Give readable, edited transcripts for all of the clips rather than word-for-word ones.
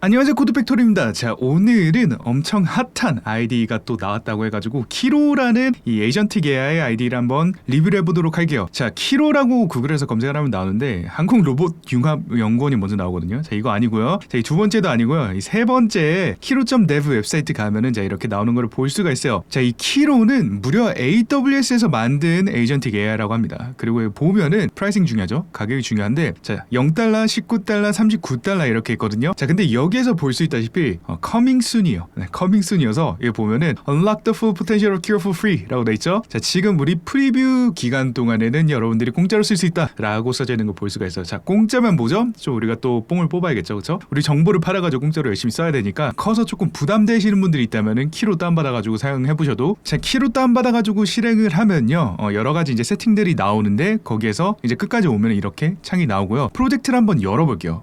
안녕하세요, 코드팩토리입니다. 자, 오늘은 엄청 핫한 아이디가 또 나왔다고 해가지고 키로라는 이 에이전틱 AI 아이디를 한번 리뷰를 해보도록 할게요. 자, 키로라고 구글에서 검색을 하면 나오는데 한국로봇융합연구원이 먼저 나오거든요. 자, 이거 아니고요. 자, 이 두 번째도 아니고요. 이 세 번째 키로.dev 웹사이트 가면은 자, 이렇게 나오는 걸 볼 수가 있어요. 자, 이 키로는 무려 AWS에서 만든 에이전틱 AI라고 합니다. 그리고 보면은 프라이싱 중요하죠. 가격이 중요한데, 자, $0, $19, $39 이렇게 있거든요. 자, 근데 여기에서 볼 수 있다시피 coming soon이요. 네, coming soon이어서 여기 보면은 unlock the full potential of Kiro for free 라고 돼 있죠. 자, 지금 우리 프리뷰 기간 동안에는 여러분들이 공짜로 쓸 수 있다 라고 써져 있는 거 볼 수가 있어요. 자, 공짜면 뭐죠? 좀 우리가 또 뽕을 뽑아야겠죠, 그렇죠? 우리 정보를 팔아가지고 공짜로 열심히 써야 되니까 커서 조금 부담되시는 분들이 있다면은 키로 다운받아가지고 사용해보셔도, 자, 키로 다운받아가지고 실행을 하면요, 여러 가지 이제 세팅들이 나오는데 거기에서 이제 끝까지 오면 이렇게 창이 나오고요. 프로젝트를 한번 열어볼게요.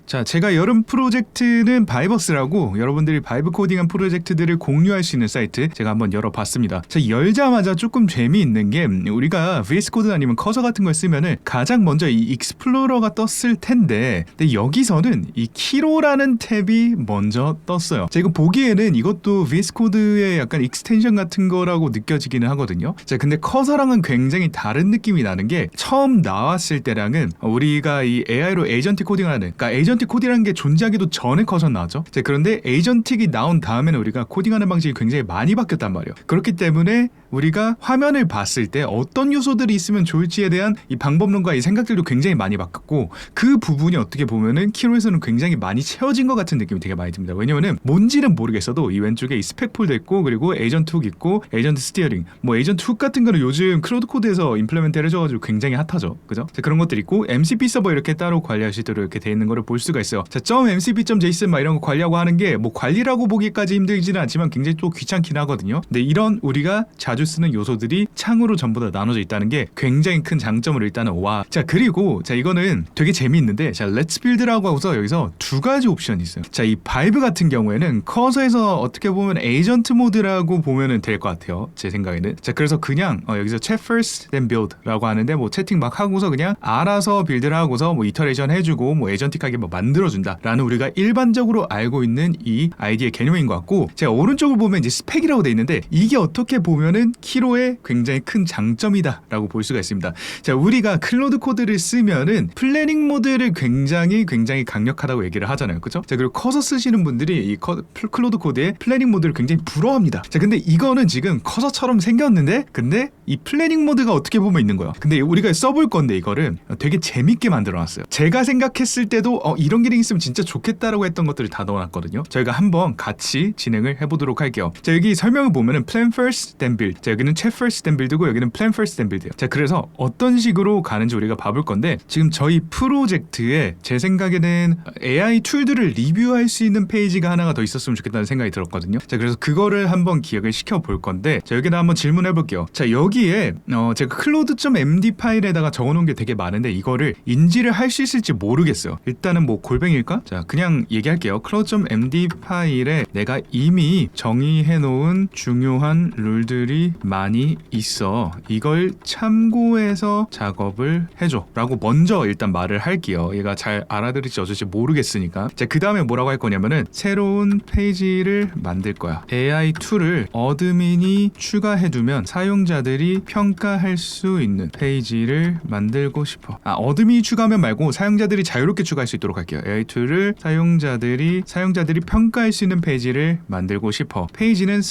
자, 제가 열은 프로젝트는 바이버스라고, 여러분들이 바이브 코딩한 프로젝트들을 공유할 수 있는 사이트 제가 한번 열어봤습니다. 자, 열자마자 조금 재미있는 게, 우리가 VS 코드 아니면 커서 같은 걸 쓰면은 가장 먼저 이 익스플로러가 떴을 텐데, 근데 여기서는 이 키로라는 탭이 먼저 떴어요. 자, 이거 보기에는 이것도 VS 코드의 약간 익스텐션 같은 거라고 느껴지기는 하거든요. 자, 근데 커서랑은 굉장히 다른 느낌이 나는 게, 처음 나왔을 때랑은 우리가 이 AI로 에이전틱 코딩을 하는, 그러니까 에이전틱 코딩이라는 게 존재하기도 전에 커서 나왔죠. 자, 그런데 에이전틱이 나온 다음에는 우리가 코딩하는 방식이 굉장히 많이 바뀌었단 말이에요. 그렇기 때문에 우리가 화면을 봤을 때 어떤 요소들이 있으면 좋을지에 대한 이 방법론과 이 생각들도 굉장히 많이 바뀌었고, 그 부분이 어떻게 보면은 키로에서는 굉장히 많이 채워진 것 같은 느낌이 되게 많이 듭니다. 왜냐면은 뭔지는 모르겠어도 이 왼쪽에 이 스펙 폴더 있고, 그리고 에이전트 훅 있고, 에이전트 스티어링, 뭐 에이전트 훅 같은 거는 요즘 클로드 코드에서 임플레멘트를 해줘가지고 굉장히 핫하죠, 그죠? 자, 그런 것들 있고, MCP 서버 이렇게 따로 관리할 수 있도록 이렇게 돼 있는 거를 볼 수가 있어요. 자, .mcp.json 막 이런 거 관리하고 하는 게 뭐 관리라고 보기까지 힘들지는 않지만 굉장히 또 귀찮긴 하거든요. 근데 이런 우리가 자주 쓰는 요소들이 창으로 전부 다 나눠져 있다는 게 굉장히 큰 장점으로 일단은 와. 자, 그리고 자, 이거는 되게 재미있는데, 자, Let's Build라고 하고서 여기서 두 가지 옵션이 있어요. 자, 이 바이브 같은 경우에는 커서에서 어떻게 보면 에이전트 모드라고 보면은 될 것 같아요, 제 생각에는. 자, 그래서 그냥 여기서 chat first then build라고 하는데, 뭐 채팅 막 하고서 그냥 알아서 빌드를 하고서 뭐 이터레이션 해주고 뭐 에이전틱하게 뭐 만들어준다라는 우리가 일반적으로 알고 있는 이 아이디의 개념인 것 같고, 제가 오른쪽을 보면 이제 스펙이라고 돼 있는데, 이게 어떻게 보면은 키로의 굉장히 큰 장점이다라고 볼 수가 있습니다. 자, 우리가 클로드 코드를 쓰면은 플래닝 모드를 굉장히 강력하다고 얘기를 하잖아요, 그죠? 자, 그리고 커서 쓰시는 분들이 이 클로드 코드의 플래닝 모드를 굉장히 부러워합니다. 자, 근데 이거는 지금 커서처럼 생겼는데, 근데 이 플래닝 모드가 어떻게 보면 있는 거예요. 근데 우리가 써볼 건데 이거를 되게 재밌게 만들어놨어요. 제가 생각했을 때도 이런 기능 있으면 진짜 좋겠다라고 했던 것들을 다 넣어놨거든요. 저희가 한번 같이 진행을 해보도록 할게요. 자, 여기 설명을 보면은 plan first then build, 자, 여기는 chat first then build고, 여기는 plan first then build예요. 자, 그래서 어떤 식으로 가는지 우리가 봐볼 건데, 지금 저희 프로젝트에 제 생각에는 AI 툴들을 리뷰할 수 있는 페이지가 하나가 더 있었으면 좋겠다는 생각이 들었거든요. 자, 그래서 그거를 한번 기억을 시켜볼 건데, 자, 여기다 한번 질문해 볼게요. 자, 여기에 제가 클로드.md 파일에다가 적어놓은 게 되게 많은데 이거를 인지를 할 수 있을지 모르겠어요. 일단은 뭐 골뱅일까? 자, 그냥 얘기할게요. 클로드.md 파일에 내가 이미 정의해놓은 중요한 룰들이 많이 있어, 이걸 참고해서 작업을 해줘 라고 먼저 일단 말을 할게요. 얘가 잘 알아들을지 어쩔지 모르겠으니까. 자, 그 다음에 뭐라고 할 거냐면은 새로운 페이지를 만들 거야. AI 툴을 어드민이 추가해두면 사용자들이 평가할 수 있는 페이지를 만들고 싶어. 어드민이 추가하면 말고 사용자들이 자유롭게 추가할 수 있도록 할게요. AI 툴을 사용자들이 평가할 수 있는 페이지를 만들고 싶어. 페이지는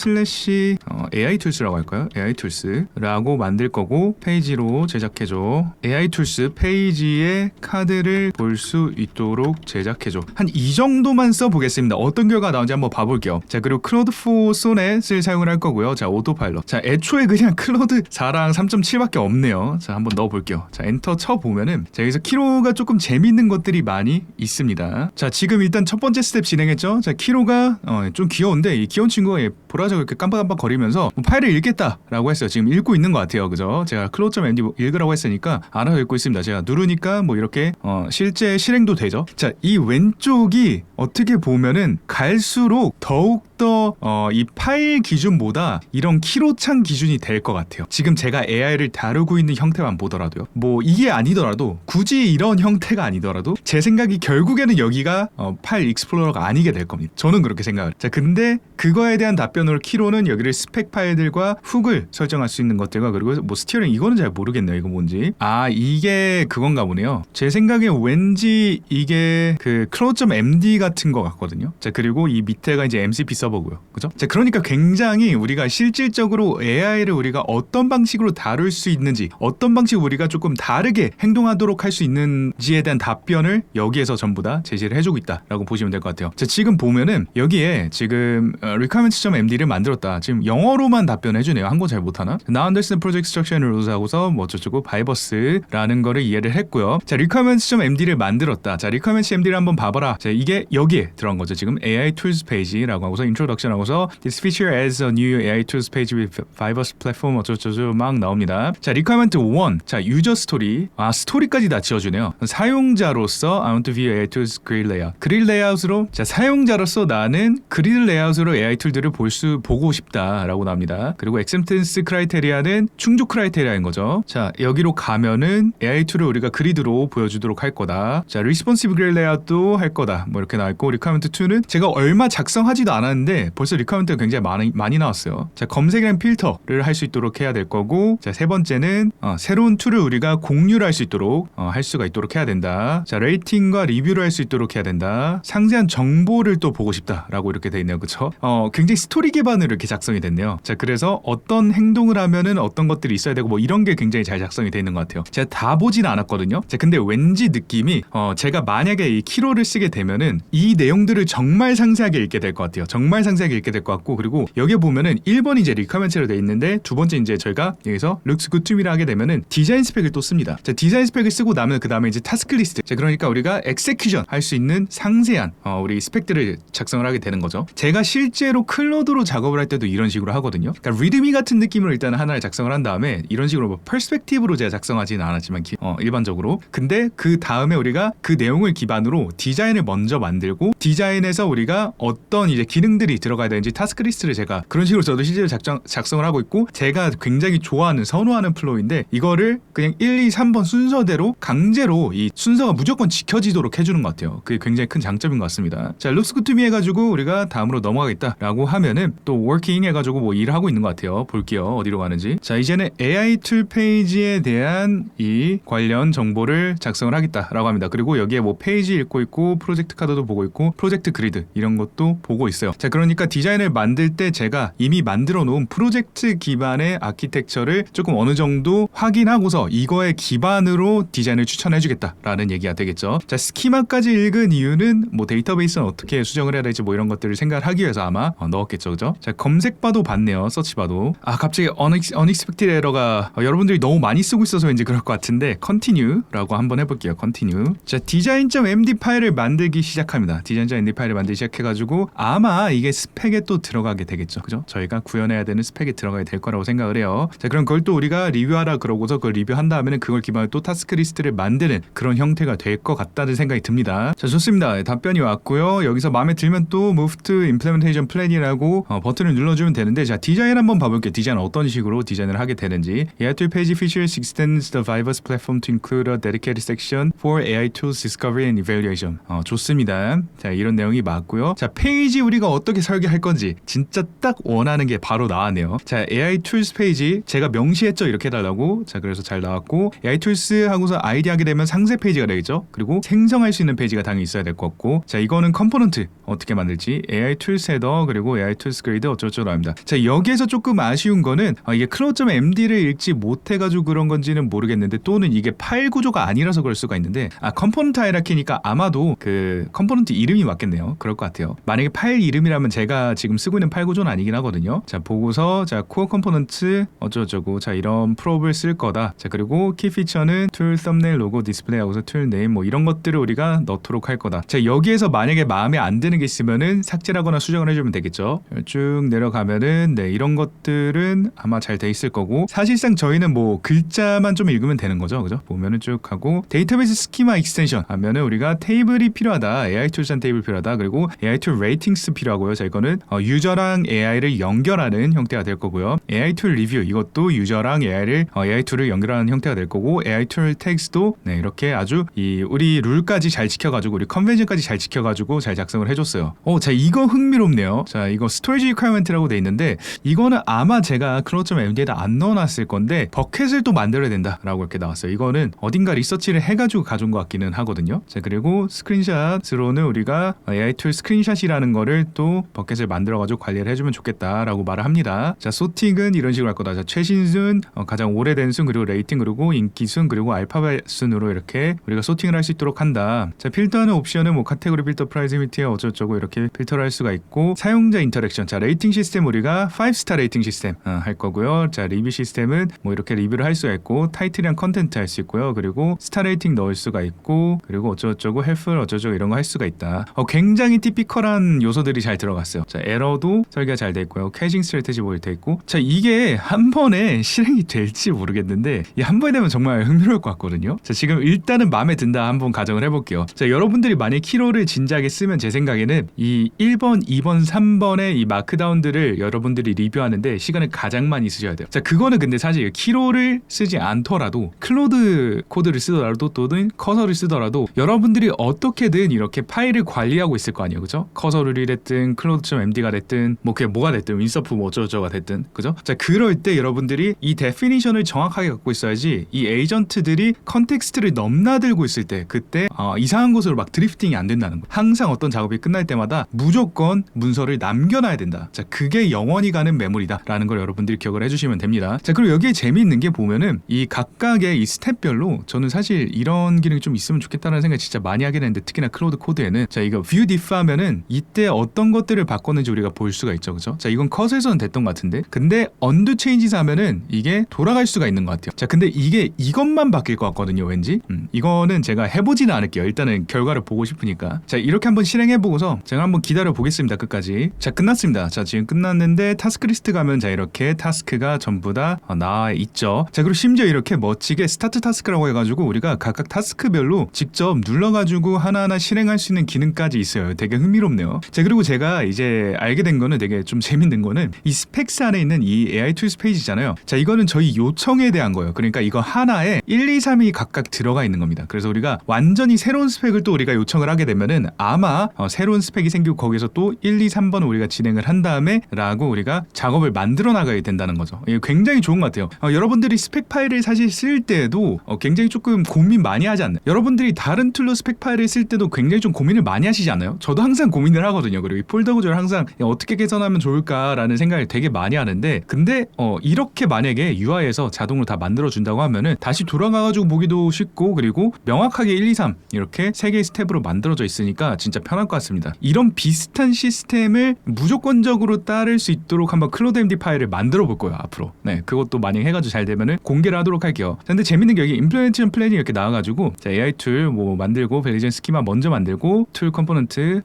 AI tools라고 할까요? AI tools라고 만들 거고, 페이지로 제작해줘. AI tools 페이지에 카드를 볼 수 있도록 제작해줘. 한 이 정도만 써보겠습니다. 어떤 결과가 나오는지 한번 봐볼게요. 자, 그리고 클로드 4 소넷을 사용을 할 거고요. 자, 오토파일럿. 자, 애초에 그냥 클로드 4랑 3.7밖에 없네요. 자, 한번 넣어볼게요. 자, 엔터 쳐보면은, 자, 여기서 키로가 조금 재밌는 것들이 많이 있습니다. 자, 지금 일단 첫 번째 스텝 진행했죠. 자, 키로가 좀 귀여운데, 이 귀여운 친구가 보라색 이렇게 깜빡깜빡 거리면서 뭐 파일을 읽겠다라고 했어요. 지금 읽고 있는 것 같아요, 그죠? 제가 클로드.md 읽으라고 했으니까 알아서 읽고 있습니다. 제가 누르니까 뭐 이렇게 실제 실행도 되죠. 자, 이 왼쪽이 어떻게 보면은 갈수록 더욱 더 그래서 이 파일 기준보다 이런 키로창 기준이 될 것 같아요. 지금 제가 AI를 다루고 있는 형태만 보더라도요. 뭐 이게 아니더라도 굳이 이런 형태가 아니더라도 제 생각이 결국에는 여기가 파일 익스플로러가 아니게 될 겁니다. 저는 그렇게 생각을. 자, 근데 그거에 대한 답변으로 키로는 여기를 스펙 파일들과 훅을 설정할 수 있는 것들과 그리고 뭐 스티어링 이거는 잘 모르겠네요. 이거 뭔지. 아, 이게 그건가 보네요. 제 생각에 왠지 이게 그 cloud.md 같은 거 같거든요. 자, 그리고 이 밑에가 이제 MCP 서버고요. 그죠? 자, 그러니까 굉장히 우리가 실질적으로 AI를 우리가 어떤 방식으로 다룰 수 있는지, 어떤 방식으로 우리가 조금 다르게 행동하도록 할 수 있는지에 대한 답변을 여기에서 전부 다 제시를 해주고 있다라고 보시면 될 것 같아요. 자, 지금 보면은 여기에 지금 requirements.md를 만들었다. 지금 영어로만 답변해주네요. 한국어 잘 못하나? Now understand project structure and rules 하고서 뭐 어쩌고 바이버스라는 거를 이해를 했고요. 자, requirements.md를 만들었다. 자, requirements.md를 한번 봐봐라. 자, 이게 여기에 들어간 거죠. 지금 AI tools 페이지라고 하고서 introduction 하고서 this feature adds a new AI tools page with Fiverr platform 어쩌고 막 나옵니다. 자, requirement 1. 자, 유저 스토리. 아, 스토리까지 다 지어주네요. 사용자로서 I want to view AI tools grid layout. 그릴 레이아웃으로 자, 사용자로서 나는 그릴 레이아웃으로 AI 툴들을 보고 싶다라고 나옵니다. 그리고 acceptance 크라이테리아는 충족 크라이테리아인 거죠. 자, 여기로 가면은 AI 툴을 우리가 그리드로 보여주도록 할 거다. 자, responsive grid layout도 할 거다. 뭐 이렇게 나와 있고 requirement 2는 제가 얼마 작성하지도 않았는데 벌써 requirement가 굉장히 많이 나왔어요. 자, 검색이랑 필터를 할 수 있도록 해야 될 거고, 자, 세 번째는 새로운 툴을 우리가 공유를 할 수 있도록 할 수가 있도록 해야 된다. 자, 레이팅과 리뷰를 할 수 있도록 해야 된다. 상세한 정보를 또 보고 싶다라고 이렇게 돼 있네요. 그렇죠? 굉장히 스토리 기반으로 이렇게 작성이 됐네요. 자, 그래서 어떤 행동을 하면은 어떤 것들이 있어야 되고 뭐 이런 게 굉장히 잘 작성이 돼 있는 것 같아요. 제가 다 보진 않았거든요. 자, 근데 왠지 느낌이 제가 만약에 이 키로를 쓰게 되면은 이 내용들을 정말 상세하게 읽게 될 것 같아요. 정말 상세하게 읽게 될 것 같고, 그리고 여기에 보면은 1번이 이제 리커멘트로 돼 있는데 두 번째 이제 저희가 여기서 looks good to me를 하게 되면은 디자인 스펙을 또 씁니다. 자, 디자인 스펙을 쓰고 나면 그 다음에 이제 타스크 리스트. 자, 그러니까 우리가 execution 할 수 있는 상세한 우리 스펙들을 작성을 하게 되는 거죠. 제가 실제로 클로드로 작업을 할 때도 이런 식으로 하거든요. 그러니까 리드미 같은 느낌으로 일단 하나를 작성을 한 다음에 이런 식으로 뭐 퍼스펙티브로 제가 작성하지는 않았지만 일반적으로. 근데 그 다음에 우리가 그 내용을 기반으로 디자인을 먼저 만들고 디자인에서 우리가 어떤 이제 기능들이 들어가야 되는지 타스크 리스트를 제가 그런 식으로 저도 실제로 작성을 하고 있고, 제가 굉장히 좋아하는 선호하는 플로우인데 이거를 그냥 1, 2, 3번 순서대로 강제로 이 순서가 무조건 지켜지도록 해주는 것 같아요. 그게 굉장히 큰 장점인 것 같습니다. 자, looks good to me 해가지고 우리가 다음으로 넘어가겠다라고 하면은 또 working 해가지고 뭐 일을 하고 있는 것 같아요. 볼게요. 어디로 가는지. 자, 이제는 AI 툴 페이지에 대한 이 관련 정보를 작성을 하겠다라고 합니다. 그리고 여기에 뭐 페이지 읽고 있고 프로젝트 카드도 보고 있고 프로젝트 그리드 이런 것도 보고 있어요. 자, 그러니까 디자인을 만들 때 제가 이미 만들어 놓은 프로젝트 기반의 아키텍처를 조금 어느 정도 확인하고서 이거에 기반으로 디자인을 추천해 주겠다라는 얘기가 되겠죠. 자, 스키마까지 읽은 이유는 뭐 데이터베이스는 어떻게 수정을 해야 될지 뭐 이런 것들을 생각하기 위해서 아마 넣었겠죠. 그죠? 자, 검색바도 봤네요. 서치바도. 아, 갑자기 unexpected 에러가 여러분들이 너무 많이 쓰고 있어서 왠지 그럴 것 같은데 continue라고 한번 해볼게요. continue. 자, design.md 파일을 만들기 시작합니다. design.md 파일을 만들기 시작해가지고 아마 이게 스펙에 또 들어가게 되겠죠. 그죠? 저희가 구현해야 되는 스펙에 들어가게 될 거라고 생각을 해요. 자, 그럼 그걸 또 우리가 리뷰하라 그러고서 그걸 리뷰한 다음에는 그걸 기반으로 또 타스크 리스트를 만드는 그런 형태가 될 것 같다는 생각이 듭니다. 자, 좋습니다. 답변이 왔고요. 여기서 마음에 들면 또 move to implementation plan이라고 버튼을 눌러주면 되는데, 자, 디자인 한번 봐볼게요. 디자인 어떤 식으로 디자인을 하게 되는지. AI tool page features extends the Fiverr platform to include a dedicated section for AI tools discovery and evaluation. 좋습니다. 자, 이런 내용이 맞고요. 자, 페이지 우리가 어떻게 설계할 건지 진짜 딱 원하는 게 바로 나왔네요. 자, AI tools 페이지 제가 명시했죠. 이렇게 해달라고. 자, 그래서 잘 나왔고, AI tools 하고서 아이디 하게 되면 상세 페이지가 되겠죠. 그리고 생성할 수 있는 페이지가 당연히 있어야 될 것 같고, 자, 이거는 컴포넌트 어떻게 만들지, AI tools 헤더 그리고 AI tools 그리드 어쩌고저쩌고 합니다. 자, 여기에서 조금 아쉬운 거는 이게 cloud.md를 읽지 못해가지고 그런 건지는 모르겠는데, 또는 이게 파일 구조가 아니라서 그럴 수가 있는데, 컴포넌트 하이라키니까 아마도 그 컴포넌트 이름이 맞겠네요. 그럴 것 같아요. 만약에 파일 이름이라면 제가 지금 쓰고 있는 파일 구조는 아니긴 하거든요. 자, 보고서 자, 코어 컴포넌트 어쩌고저쩌고, 자, 이런 프롭을 쓸 거다. 자, 그리고 키 피처는 툴 썸네일 로고 디스플레이 하고서 툴 네임 뭐 이런 것들을 우리가 넣도록 할 거다. 자, 여기에서 만약에 마음에 안 드는 게 있으면은 삭제를 하거나 수정을 해주면 되겠죠. 쭉 내려가면은 네, 이런 것들은 아마 잘 돼 있을 거고, 사실상 저희는 뭐 글자만 좀 읽으면 되는 거죠. 그죠? 보면은 쭉 하고, 데이터베이스 스키마 익스텐션 하면은 우리가 테이블이 필요하다. AI 툴산 테이블 필요하다. 그리고 AI 툴 레이팅스 필요하고요. 자, 이건 거는 유저랑 AI를 연결하는 형태가 될 거고요. AI 툴 리뷰 이것도 유저랑 AI 툴을 연결하는 형태가 될 거고 AI 툴 텍스트도 이렇게 아주 우리 룰까지 잘 지켜가지고 우리 컨벤션까지 잘 지켜가지고 잘 작성을 해줬어요. 자 이거 흥미롭네요. 자 이거 스토리지 리퀘어먼트라고 돼 있는데 이거는 아마 제가 클로드.md에다 안 넣어놨을 건데 버켓을 또 만들어야 된다라고 이렇게 나왔어요. 이거는 어딘가 리서치를 해가지고 가져온 것 같기는 하거든요. 자 그리고 스크린샷으로는 우리가 AI 툴 스크린샷이라는 거를 또 버켓을 만들어가지고 관리를 해주면 좋겠다라고 말을 합니다. 자 소팅은 이런 식으로 할 거다. 자 최신 순, 가장 오래된 순, 그리고 레이팅, 그리고 인기 순, 그리고 알파벳 순으로 이렇게 우리가 소팅을 할 수 있도록 한다. 자 필터하는 옵션은 뭐 카테고리 필터, 프라이머리티 어쩌고저쩌고 이렇게 필터를 할 수가 있고 사용자 인터랙션. 자 레이팅 시스템 우리가 5스타 레이팅 시스템 할 거고요. 자 리뷰 시스템은 뭐 이렇게 리뷰를 할 수가 있고 타이틀이랑 컨텐트 할 수 있고요. 그리고 스타 레이팅 넣을 수가 있고 그리고 어쩌고저쩌고 헬프 어쩌고저쩌고 이런 거 할 수가 있다. 굉장히 티피컬한 요소들이 잘 들어갔어요. 자 에러도 설계가 잘 돼 있고요. 캐싱 스트래티지 뭐 돼 있고 자 이게 한 번에 실행이 될지 모르겠는데 한 번에 되면 정말 흥미로울 것 같거든요. 자 지금 일단은 마음에 든다 한번 가정을 해볼게요. 자 여러분들이 만약 키로를 진지하게 쓰면 제 생각에는 이 1번, 2번, 3번의 이 마크다운들을 여러분들이 리뷰하는데 시간을 가장 많이 쓰셔야 돼요. 자 그거는 근데 사실 키로를 쓰지 않더라도 클로드 코드를 쓰더라도 또는 커서를 쓰더라도 여러분들이 어떻게든 이렇게 파일을 관리하고 있을 거 아니에요. 그죠? 커서를 됐든 클로드.md가 됐든 뭐 그게 뭐가 됐든 윈서프 뭐 어쩌고저쩌고가 됐든 그죠? 자 그럴 때 여러분들이 이 데피니션을 정확하게 갖고 있어야지 이 에이전트들이 컨텍스트를 넘나들고 있을 때 그때 이상한 곳으로 막 드리프팅이 안 된다는 거. 항상 어떤 작업이 끝날 때마다 무조건 문서를 남겨놔야 된다. 자 그게 영원히 가는 매물이다 라는 걸 여러분들이 기억을 해주시면 됩니다. 자 그리고 여기에 재미있는 게 보면은 이 각각의 이 스텝별로 저는 사실 이런 기능이 좀 있으면 좋겠다는 생각이 진짜 많이 하긴 했는데 특히나 클로드 코드에는 자 이거 view diff 하면은 이때 어떤 것들을 바꿨는지 우리가 볼 수가 있죠. 그죠? 자 이건 컷에서는 됐던 것 같은데 근데 undo changes 하면은 이게 돌아갈 수가 있는 것 같아요. 자 근데 이게 이것만 바뀔 것 같거든요. 왠지 이거는 제가 해보지는 않을게요. 일단은 결과를 보고 싶으니까. 자 이렇게 한번 실행해보고서 제가 한번 기다려 보겠습니다. 끝까지. 자 끝났습니다. 자 지금 끝났는데 타스크 리스트 가면 자 이렇게 타스크가 전부 다 나와 있죠. 자 그리고 심지어 이렇게 멋지게 스타트 타스크라고 해가지고 우리가 각각 타스크별로 직접 눌러가지고 하나하나 실행할 수 있는 기능까지 있어요. 되게 흥미롭네요. 자 그리고 제가 이제 알게 된 거는 되게 좀 재밌는 거는 이 스펙스 안에 있는 이 AI 툴스 페이지잖아요. 자 이거는 저희 요청에 대한 거예요. 그러니까 이거 하나에 1, 2, 3이 각각 들어가 있는 겁니다. 그래서 우리가 완전히 새로운 스펙을 또 우리가 요청을 하게 되면은 아마 새로운 스펙이 생기고 거기서 또 1, 2, 3번을 우리가 진행을 한 다음에 라고 우리가 작업을 만들어 나가야 된다는 거죠. 이게 굉장히 좋은 것 같아요. 여러분들이 스펙 파일을 사실 쓸 때도 굉장히 조금 고민 많이 하지 않나요? 여러분들이 다른 툴로 스펙 파일을 쓸 때도 굉장히 좀 고민을 많이 하시지 않나요? 저도 항상 고민을 하거든요. 그리고 이 폴더 구조를 항상 어떻게 개선하면 좋을까라는 생각을 되게 많이 하는데 근데 이렇게 만약에 UI에서 자동으로 다 만들어준다고 하면은 다시 돌아가가지고 보기도 쉽고 그리고 명확하게 1, 2, 3 이렇게 3개의 스텝으로 만들어져 있으니까 진짜 편할 것 같습니다. 이런 비슷한 시스템을 무조건적으로 따를 수 있도록 한번 클로드.md 파일을 만들어 볼 거예요. 앞으로. 네, 그것도 만약 해가지고 잘 되면은 공개를 하도록 할게요. 근데 재밌는 게 여기 임플리멘테이션 플래닝 이렇게 나와가지고 자, AI 툴 뭐 만들고 밸리전 스키마 먼저 만들고 툴 컴포넌트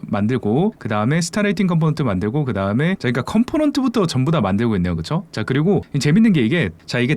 만들고 그 다음에 스타 레이팅 컴포넌트 만들고 그 다음에 저희가 컴포넌트부터 전부 다 만들고 있네요. 그렇죠? 자 그리고 재밌는 게 이게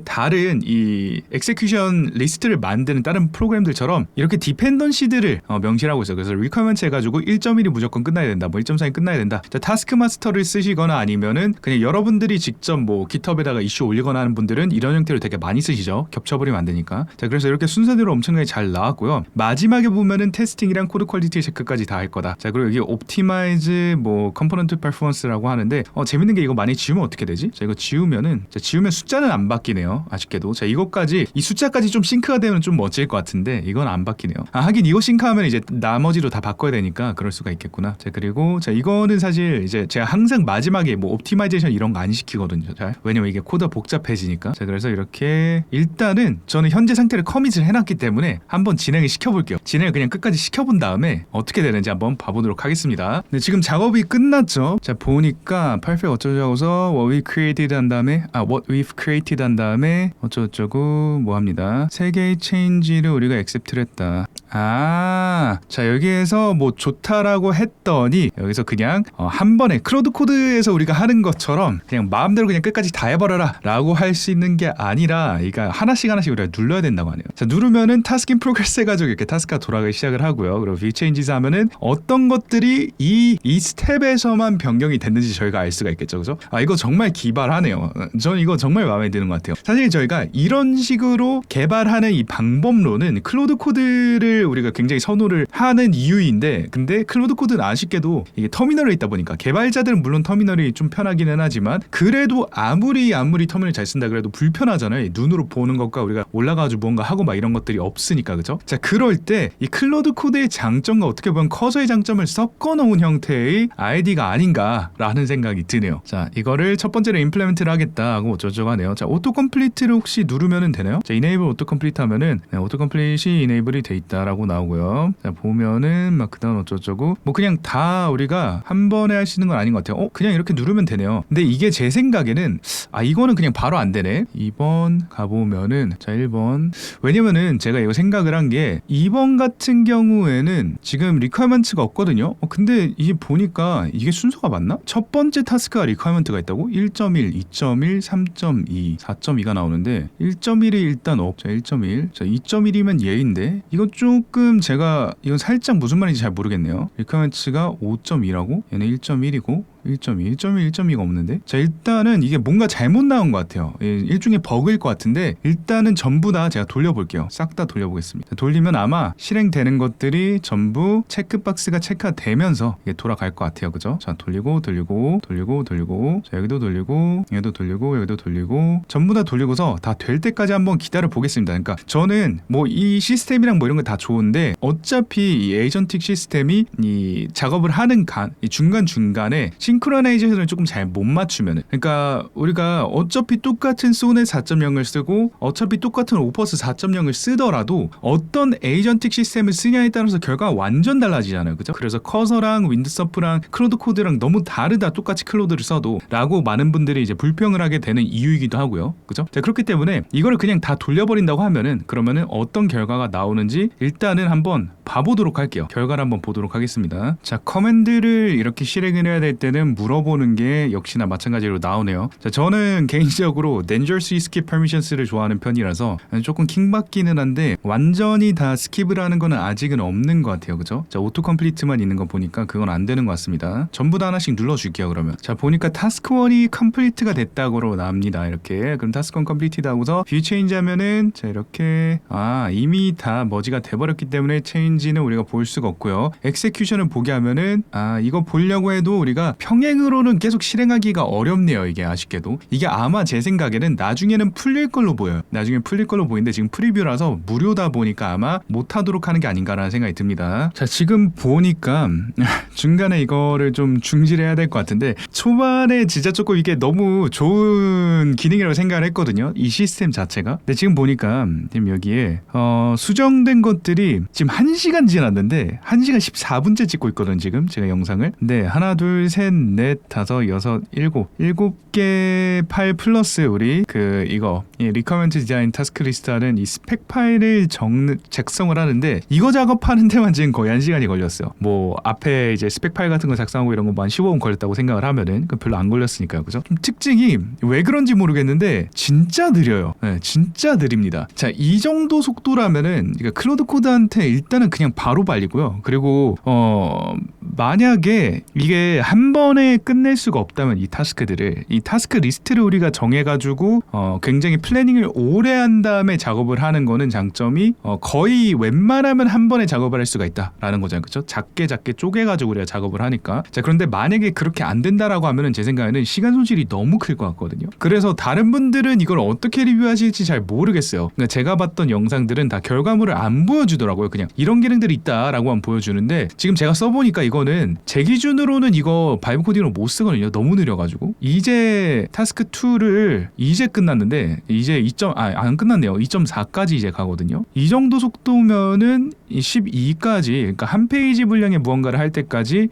다른 이 엑세큐션 리스트를 만드는 다른 프로그램들처럼 이렇게 디펜던시들을 명시하고 있어요. 그래서 리퀘어먼트 해가지고 1.1이 무조건 끝나야 된다. 뭐 1.4이 끝나야 된다. 자 타스크 마스터를 쓰시거나 아니면은 그냥 여러분들이 직접 뭐 깃허브에다가 이슈 올리거나 하는 분들은 이런 형태로 되게 많이 쓰시죠. 겹쳐버리면 안 되니까. 자 그래서 이렇게 순서대로 엄청나게 잘 나왔고요. 마지막에 보면은 테스팅이랑 코드 퀄리티 체크까지 다 할 거다. 자 그리고 여기 옵티마이즈 뭐 컴포넌트 퍼포먼스라고 하는데 재밌는 게 이거 많이 지우면 어떻게 되지? 자 이거 지우면 숫자는 안 바뀌네요. 아쉽게도. 자 이것까지 이 숫자까지 좀 싱크가 되면 좀 멋질 것 같은데 이건 안 바뀌네요. 하긴 이거 싱크하면 이제 나머지로 다 바꿔야 되니까 그럴 수가 있겠구나. 자 그리고 자 이거는 사실 이제 제가 항상 마지막에 뭐 옵티마이제이션 이런 거 안 시키거든요. 자 왜냐면 이게 코드가 복잡해지니까. 자 그래서 이렇게 일단은 저는 현재 상태를 커밋을 해놨기 때문에 한번 진행을 시켜볼게요. 진행을 그냥 끝까지 시켜본 다음에 어떻게 되는지 한번 봐보도록 하겠습니다. 네, 지금 작업이 끝났죠. 자 보니까 perfect 어쩌고저쩌고서 what we created 한 다음에 what we've created 한 다음에 어쩌고저쩌고 뭐 합니다. 3개의 change를 우리가 accept를 했다. 자 여기에서 뭐 좋다라고 했더니 여기서 그냥 한 번에 클로드 코드에서 우리가 하는 것처럼 그냥 마음대로 그냥 끝까지 다 해버려라 라고 할 수 있는 게 아니라 이거 하나씩 우리가 눌러야 된다고 하네요. 자 누르면은 타스킹 프로그레스 해가지고 이렇게 타스크가 돌아가기 시작을 하고요. 그리고 view changes 하면은 어떤 것들이 이 스텝에서만 변경이 됐는지 저희가 알 수가 있겠죠. 그죠? 이거 정말 기발하네요. 저는 이거 정말 마음에 드는 것 같아요. 사실 저희가 이런 식으로 개발하는 이 방법론은 클로드 코드를 우리가 굉장히 선호를 하는 이유인데, 근데 클로드 코드는 아쉽게도 이게 터미널에 있다 보니까 개발자들은 물론 터미널이 좀 편하기는 하지만 그래도 아무리 터미널 잘 쓴다 그래도 불편하잖아요. 눈으로 보는 것과 우리가 올라가가지고 뭔가 하고 막 이런 것들이 없으니까. 그죠? 자 그럴 때 이 클로드 코드의 장점과 어떻게 보면 커서의 장점을 섞어 놓은 형태의 아이디가 아닌가라는 생각이 드네요. 자 이거를 첫 번째로 임플레멘트를 하겠다 하고 어쩌고저쩌고 하네요. 자 오토 컴플리트를 혹시 누르면은 되나요? 자 이네이블 오토 컴플리트 하면은 오토 컴플릿이 이네이블이 돼 있다라고 나오고요. 자 보면은 막 그다음 어쩌고저쩌고 뭐 그냥 다 우리가 한 번에 할 수 있는 건 아닌 것 같아요. 그냥 이렇게 누르면 되네요. 근데 이게 제 생각에는 이거는 그냥 바로 안 되네. 2번 가보면은 자 1번, 왜냐면은 제가 이거 생각을 한 게 2번 같은 경우에는 지금 리퀘어먼트가 없거든요. 근데 이게 보니까 이게 순서가 맞나? 첫 번째 타스크가 리퀘어먼트가 있다고? 1.1, 2.1, 3.2, 4.2가 나오는데 1.1이 일단 자 1.1, 자 2.1이면 얘인데 이거 조금 제가 이건 살짝 무슨 말인지 잘 모르겠네요. 리퀘어먼트가 5.2라고? 얘는 1.1이고 1.2, 1.1, 1.2가 없는데? 자 일단은 이게 뭔가 잘못 나온 것 같아요. 일종의 버그일 것 같은데 일단은 전부 다 제가 돌려볼게요. 싹 다 돌려보겠습니다. 돌리면 아마 실행되는 것들이 전부 체크박스가 체크되면서 이게 돌아갈 것 같아요. 그죠? 자 돌리고 자 여기도 돌리고 여기도 돌리고 전부 다 돌리고서 다 될 때까지 한번 기다려 보겠습니다. 그러니까 저는 뭐 이 시스템이랑 뭐 이런 거 다 좋은데 어차피 이 에이전틱 시스템이 이 작업을 하는 이 중간중간에 싱크로나이제이션을 조금 잘 못 맞추면은, 그러니까 우리가 어차피 똑같은 소넷 4.0을 쓰고 어차피 똑같은 오퍼스 4.0을 쓰더라도 어떤 에이전틱 시스템을 쓰냐에 따라서 결과가 완전 달라지잖아요. 그죠? 그래서 커서랑 윈드서프랑 클로드 코드랑 너무 다르다, 똑같이 클로드를 써도 라고 많은 분들이 이제 불평을 하게 되는 이유이기도 하고요. 그죠? 자, 그렇기 때문에 이거를 그냥 다 돌려버린다고 하면은 그러면은 어떤 결과가 나오는지 일단은 한번 봐보도록 할게요. 결과를 한번 보도록 하겠습니다. 자, 커맨드를 이렇게 실행을 해야 될 때는 물어보는 게 역시나 마찬가지로 나오네요. 자, 저는 개인적으로 dangerously skip permissions를 좋아하는 편이라서 조금 킹받기는 한데 완전히 다 스킵을 하는 거는 아직은 없는 것 같아요. 그죠? 자, 오토 컴플리트만 있는 거 보니까 그건 안 되는 것 같습니다. 전부 다 하나씩 눌러줄게요. 그러면 자, 보니까 타스크 1이 컴플리트가 됐다고 나옵니다. 이렇게. 그럼 타스크 1 컴플리트다 하고서 뷰 체인지 하면은 자, 이렇게 이미 다 머지가 돼버렸기 때문에 체인지는 우리가 볼 수가 없고요. 엑세큐션을 보게 하면은 이거 보려고 해도 우리가 평행으로는 계속 실행하기가 어렵네요. 이게 아쉽게도. 이게 아마 제 생각에는 나중에는 풀릴 걸로 보여요. 나중에 풀릴 걸로 보이는데 지금 프리뷰라서 무료다 보니까 아마 못하도록 하는 게 아닌가라는 생각이 듭니다. 자, 지금 보니까 중간에 이거를 좀 중지해야 될 것 같은데 초반에 진짜 조금 이게 너무 좋은 기능이라고 생각을 했거든요. 이 시스템 자체가. 근데 지금 보니까 지금 여기에 수정된 것들이 지금 1시간 지났는데 1시간 14분째 찍고 있거든 지금 제가 영상을. 근데 하나 둘 셋 넷 다섯 여섯 일곱 개 파일 플러스 우리 이거 리커먼트 디자인 타스크 리스트 하는 이 스펙 파일을 작성을 하는데 이거 작업하는 데만 지금 거의 1시간이 걸렸어요. 뭐 앞에 이제 스펙 파일 같은 거 작성하고 이런 거만 15분 걸렸다고 생각을 하면은 별로 안 걸렸으니까요. 그죠? 좀 특징이 왜 그런지 모르겠는데 진짜 느려요. 네, 진짜 느립니다. 자, 이 정도 속도라면은 그러니까 클로드 코드한테 일단은 그냥 바로 발리고요. 그리고 만약에 이게 한 번에 끝낼 수가 없다면 이 타스크 리스트를 우리가 정해가지고 굉장히 플래닝을 오래 한 다음에 작업을 하는 거는 장점이 거의 웬만하면 한 번에 작업을 할 수가 있다라는 거잖아요. 그렇죠? 작게 쪼개가지고 우리가 작업을 하니까. 자, 그런데 만약에 그렇게 안 된다라고 하면은 제 생각에는 시간 손실이 너무 클 것 같거든요. 그래서 다른 분들은 이걸 어떻게 리뷰하실지 잘 모르겠어요. 그러니까 제가 봤던 영상들은 다 결과물을 안 보여주더라고요. 그냥 이런 기능들이 있다라고만 보여주는데 지금 제가 써보니까 이거는 제 기준으로는 이거 바이브 코딩으로 못 쓰거든요. 너무 느려가지고. 이제 타스크 2를 이제 끝났는데 이제 안 끝났네요. 2.4까지 이제 가거든요. 이 정도 속도면은 12까지, 그러니까 한 페이지 분량의 무언가를 할 때까지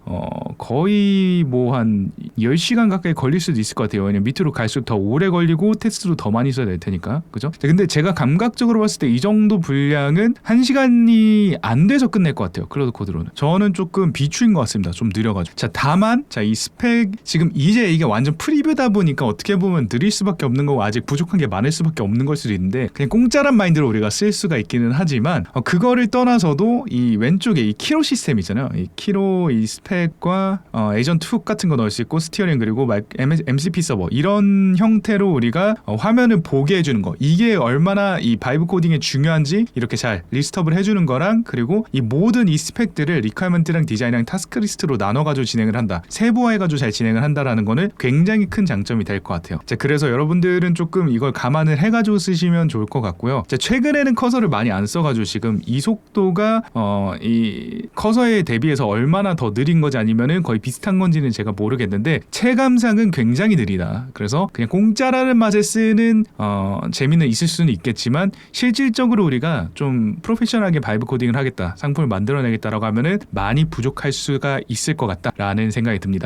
거의 뭐 한 10시간 가까이 걸릴 수도 있을 것 같아요. 왜냐면 밑으로 갈수록 더 오래 걸리고 테스트도 더 많이 써야 될 테니까. 그죠? 근데 제가 감각적으로 봤을 때 이 정도 분량은 1시간이 안 돼서 끝낼 것 같아요. 클로드 코드로는. 저는 조금 비추인 것 같습니다. 좀 느려가지고. 자, 다만 이 스펙 지금 이제 이게 완전 프리뷰다 보니까 어떻게 보면 느릴 수밖에 없는 거고 아직 부족한 게 많을 수밖에 없는 걸 수도 있는데 그냥 공짜란 마인드로 우리가 쓸 수가 있기는 하지만 그거를 떠나서도 이 왼쪽에 이 키로 시스템 있잖아요. 이 키로 이 스펙과 에이전트 훅 같은 거 넣을 수 있고 스티어링 그리고 MCP 서버 이런 형태로 우리가 화면을 보게 해주는 거 이게 얼마나 이 바이브 코딩에 중요한지 이렇게 잘 리스트업을 해주는 거랑 그리고 이 모든 이 스펙들을 리퀘어먼트랑 디자인이랑 타스크 리스트로 나눠가지고 진행을 한다. 세부화해가지고 잘 진행을 한다라는 거는 굉장히 큰 장점이 될 것 같아요. 자, 그래서 여러분들은 조금 이걸 감안을 해가지고 쓰시면 좋을 것 같고요. 자, 최근에는 커서를 많이 안 써가지고 지금 이 속도가 이 커서에 대비해서 얼마나 더 느린 거지 아니면은 거의 비슷한 건지는 제가 모르겠는데 체감상은 굉장히 느리다. 그래서 그냥 공짜라는 맛에 쓰는 재미는 있을 수는 있겠지만 실질적으로 우리가 좀 프로페셔널하게 바이브 코딩을 하겠다, 상품을 만들어내겠다라고 하면은 많이 부족할 수가 있을 것 같다라는 생각이 듭니다.